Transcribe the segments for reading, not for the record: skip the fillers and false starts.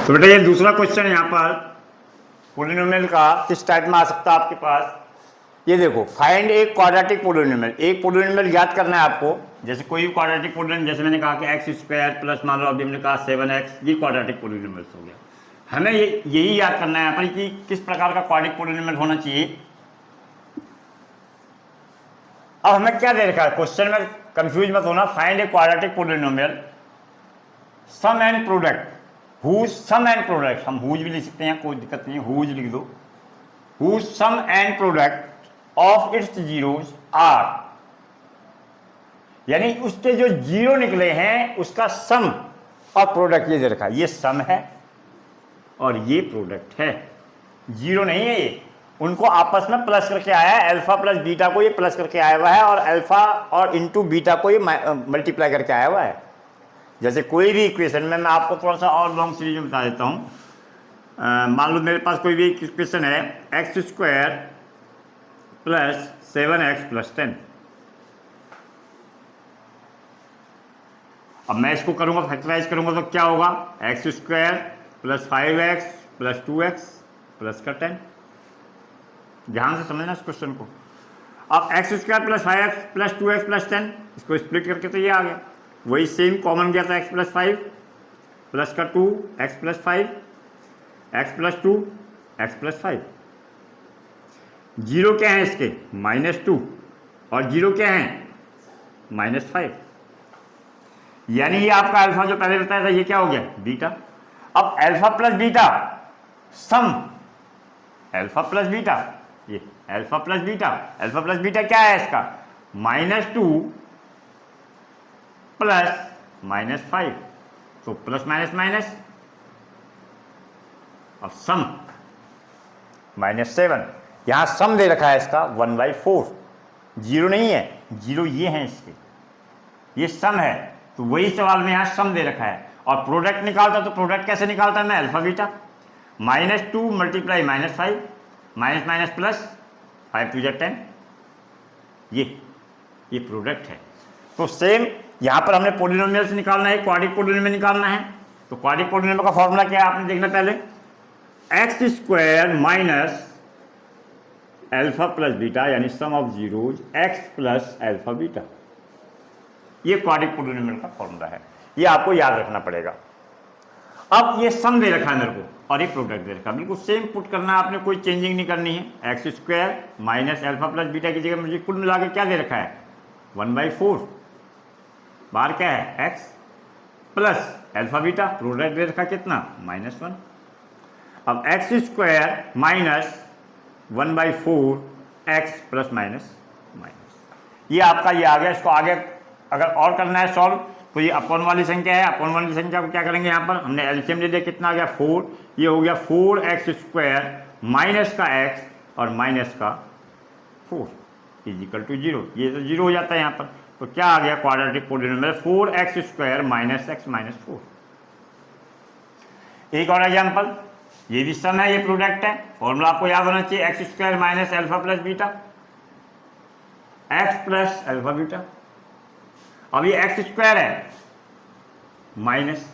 तो बेटा ये दूसरा क्वेश्चन यहाँ पर पोलिनोमियल का किस टाइप में आ सकता है आपके पास। ये देखो, फाइंड एक क्वाड्रेटिक पोलिनोमियल। एक पोलिनोमियल याद करना है आपको। जैसे कोई भी क्वाड्रेटिक पोलिनोमियल, जैसे मैंने कहा कि एक्स स्क्वायर प्लस मान लो अभी हमने कहा 7x, ये क्वाड्रेटिक पोलिनोमियल हो गया। हमें यही याद करना है यहाँ पर कि किस प्रकार का क्वाड्रेटिक पोलिनोमियल होना चाहिए। अब हमें क्या दे रखा है क्वेश्चन में, कंफ्यूज मत होना। Find a quadratic polynomial sum and product, whose sum and product, हम हुज भी लिख सकते हैं, कोई दिक्कत नहीं है, हुज लिख दो। Whose sum and product of its zeros are, यानी उसके जो जीरो निकले हैं उसका सम और प्रोडक्ट ये दे रखा है। ये सम है और ये प्रोडक्ट है, जीरो नहीं है ये, उनको आपस में प्लस करके आया है। अल्फा प्लस बीटा को ये प्लस करके आया हुआ है और अल्फा और इंटू बीटा को ये मल्टीप्लाई करके आया हुआ है। जैसे कोई भी इक्वेशन में, मैं आपको थोड़ा सा और लॉन्ग सीरीज में बता देता हूँ। मान लो मेरे पास कोई भी इक्वेशन है, x square plus 7x plus 10। अब मैं इसको करूँगा, फैक्टराइज करूँगा तो क्या होगा, x square plus 5x plus 2x plus का 10। ध्यान से समझना इस क्वेश्चन को। अब x square plus 5x plus 2x plus 10, इसको स्प्लिट करके तो ये आ गया। वही सेम कॉमन गया था, एक्स प्लस 5 प्लस का 2 x plus 5 x plus 2 x plus 5। Zero क्या है इसके, -2, और जीरो क्या है, -5। यानी ये आपका अल्फा जो पहले बताया था ये क्या हो गया, बीटा। अब alpha plus beta sum, alpha plus beta, ये alpha plus beta, alpha plus beta क्या है इसका, -2 प्लस -5, तो प्लस माइनस माइनस, अब सम -7। यहां सम दे रखा है इसका 1/4, जीरो नहीं है, जीरो ये है इसके, ये सम है। तो वही सवाल में यहां सम दे रखा है। और प्रोडक्ट निकालता तो प्रोडक्ट कैसे निकालता मैं, alpha beta, -2 multiply -5 minus minus plus 5 2 10, ये प्रोडक्ट है। तो सेम यहां पर हमने पोलिनोमियल से निकालना है, क्वाड्रेटिक पोलिनोमियल निकालना है। तो क्वाड्रेटिक पोलिनोमियल का फॉर्मूला क्या है आपने देखना पहले, x square minus alpha plus beta यानी sum of zeros x plus alpha beta, ये क्वाड्रेटिक पोलिनोमियल का फॉर्मूला है। ये आपको याद रखना पड़ेगा। अब ये सम दे रखा है मेरे को और ये प्रोडक्ट दे रखा है, बिल्कुल सेम पुट करना है आपने, कोई चेंजिंग नहीं करनी है। X square minus alpha plus beta की जगह मुझे कुल मिला के क्या दे रखा है, 1/4, बाहर क्या है x plus alpha beta, product दे रखा कितना, -1। अब x square minus 1/4 x plus minus minus, ये आपका ये आ गया। इसको आगे अगर और करना है सॉल्व तो ये अपॉन वाली संख्या है, अपॉन वाली संख्या को क्या करेंगे, यहाँ पर हमने एलसीएम ले लिया, कितना आ गया 4, ये हो गया 4x स्क्वायर माइनस का x और माइनस का 4 इजिकल टू 0। ये तो 0 हो जाता है यहाँ पर। तो क्या आ गया quadratic polynomial, 4x square minus x minus 4। एक और एग्जाम्पल, ये भी सम है, ये प्रोडक्ट है। फॉर्मूला आपको याद होना चाहिए, x square minus alpha plus beta, x plus alpha beta. अब ये एक्स स्क्वायर है माइनस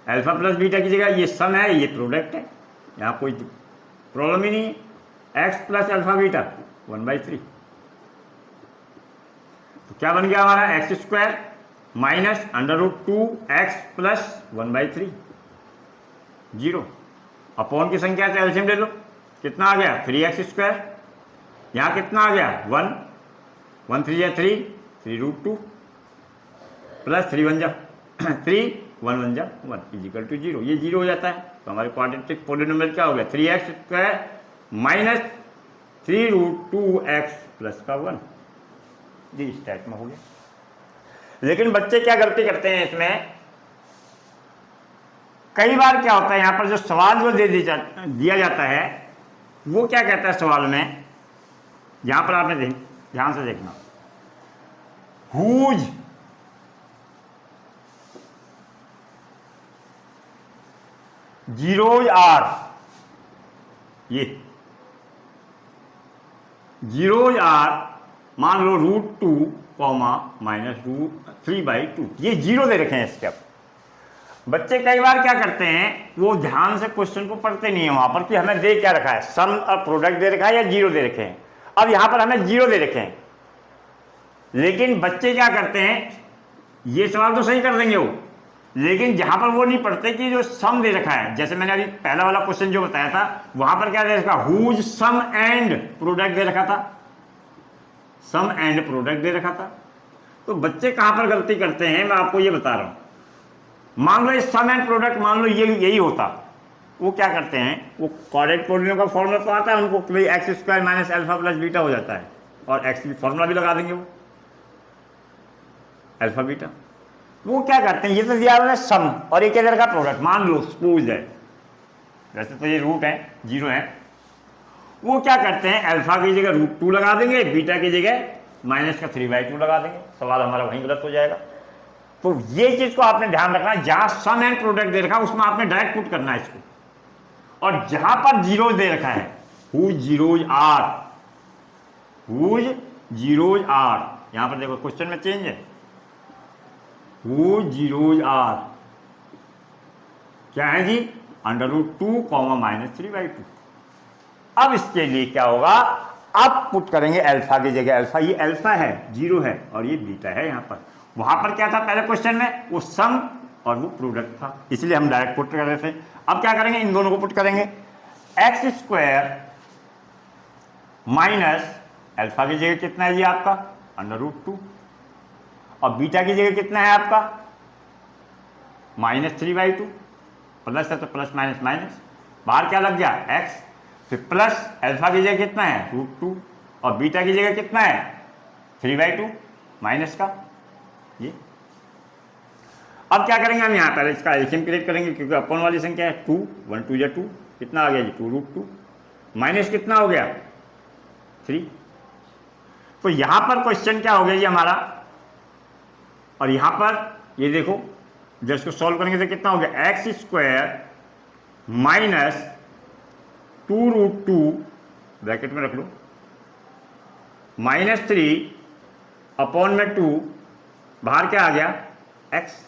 अल्फा प्लस बीटा की जगह ये सम है, ये प्रोडक्ट है, यहाँ कोई प्रॉब्लम ही नहीं है। एक्स प्लस अल्फा बीटा 1/3, तो क्या बन गया हमारा, x square minus √2x plus 1/3, 0। Upon की संख्या से एलसीएम ले लो, कितना आ गया 3x स्क्वायर, यहाँ कितना आ गया 1, 1 3 या 3, 3√2 प्लस 3 1 जा 3, 1 1 जा 1 इजिकल टू 0, ये 0 हो जाता है। तो हमारे क्वाड्रेटिक पोलिनोमियल क्या हो गया, 3x square minus 3√2x plus का 1, जी इस टाइप में हो गया। लेकिन बच्चे क्या गलती करते हैं इसमें, कई बार क्या होता है यहाँ पर जो सवाल जो दिया जाता है वो क्या कहता है सवाल में, यहां पर आपने ध्यान से देखना, हुज जीरोज आर, ये जीरोज आर मान लो √2 कॉमा -√3/2, ये जीरो दे रखे हैं इसके। बच्चे कई बार क्या करते हैं, वो ध्यान से क्वेश्चन को पढ़ते नहीं है वहां पर कि हमें दे क्या रखा है, सम और प्रोडक्ट दे रखा है या जीरो दे रखे हैं। अब यहां पर हमें जीरो दे रखे हैं, लेकिन बच्चे क्या करते हैं, ये सवाल तो सही कर देंगे वो, लेकिन जहां पर वो नहीं पढ़ते कि जो सम दे रखा है, जैसे मैंने अभी पहला वाला क्वेश्चन जो बताया था, वहां पर क्या दे रखा, हुज सम एंड प्रोडक्ट दे रखा था, सम एंड प्रोडक्ट दे रखा था। तो बच्चे कहां पर गलती करते हैं, मैं आपको ये बता रहा हूं। मान लो ये सम एंड प्रोडक्ट, मान लो ये यही होता, वो क्या करते हैं, वो क्वाड्रेटिक पॉलिनोमियल का फॉर्मूला तो आता है उनको, तो x square minus alpha plus beta हो जाता है, और एक्स फॉर्मूला भी लगा देंगे वो अल्फा बीटा। वो क्या करते हैं, ये तो दिया हुआ है सम और एक इधर का प्रोडक्ट, मान लो सपोज है, वैसे तो ये रूट है, जीरो है, वो क्या करते हैं, अल्फा की जगह √2 लगा देंगे, बीटा की जगह माइनस का 3/2 लगा देंगे, सवाल हमारा वहीं गलत हो जाएगा। तो ये चीज को आपने ध्यान रखना, जहां सम एंड प्रोडक्ट दे रखा है उसमें आपने डायरेक्ट पुट करना है इसको, और जहां पर जीरो दे रखा है, whose zeros are, whose zeros are, यहां पर देखो क्वेश्चन में चेंज है, हुज जीरोज आर क्या है जी, √2 माइनस 3/2। अब इसके लिए क्या होगा, अब पुट करेंगे अल्फा की जगह अल्फा, ये अल्फा है, जीरो है, और ये बीटा है। यहां पर, वहां पर क्या था पहले क्वेश्चन में, वो सम और वो प्रोडक्ट था, इसलिए हम डायरेक्ट पुट कर रहे थे। अब क्या करेंगे, इन दोनों को पुट करेंगे, एक्स स्क्वायर माइनस अल्फा की जगह कितना है जी आपका, √2, और बीटा की जगह कितना है आपका, माइनस 3/2, प्लस है तो प्लस माइनस माइनस, बाहर क्या लग गया, एक्स, फिर प्लस अल्फा की जगह कितना है, √2, और बीटा की जगह कितना है, 3/2 माइनस का ये। अब क्या करेंगे हम, यहाँ पर इसका एलसीएम क्रिएट करेंगे, क्योंकि अपन वाली संख्या है 2, 1 2 2, कितना आ गया जी, 2√2 माइनस कितना हो गया, 3। तो यहां पर क्वेश्चन क्या हो गया जी हमारा, और यहां पर ये देखो, जब इसको सॉल्व करेंगे तो कितना हो गया, एक्स स्क्वायर माइनस 2√2 ब्रैकेट में रख लो, माइनस 3 अपॉन में 2, बाहर क्या आ गया, एक्स।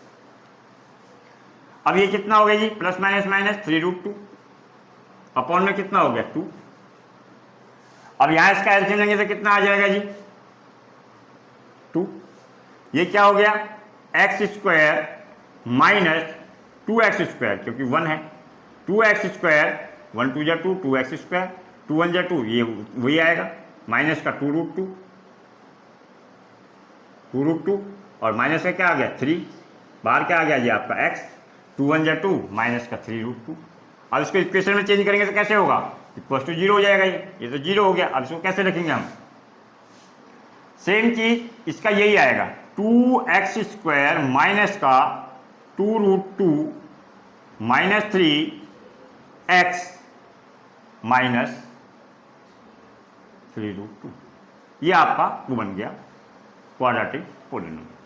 अब ये कितना हो गया जी, प्लस माइनस माइनस 3√2 अपॉन में कितना हो गया, 2। अब यहां इसका एलसीएम लेंगे तो कितना आ जाएगा जी, 2। ये क्या हो गया, x square minus 2x square, क्योंकि 1 है, 2x स्क्वायर, 1 2 2, 2x स्क्वायर, 2 1 2, ये वही आएगा, माइनस का 2√2 और माइनस का क्या आ गया, 3, बाहर क्या आ गया जी आपका x, 2 1 2 माइनस का 3√2। अब इसको इक्वेशन में चेंज करेंगे तो कैसे होगा, इक्वल टू 0 हो जाएगा, ये तो 0 हो गया। अब इसको कैसे लिखेंगे हम, सेम चीज इसका यही आएगा, 2x स्क्वायर माइनस का 2√2 माइनस 3x माइनस 3√2, ये आपका वो बन गया क्वाड्रेटिक पॉलिनोमियल।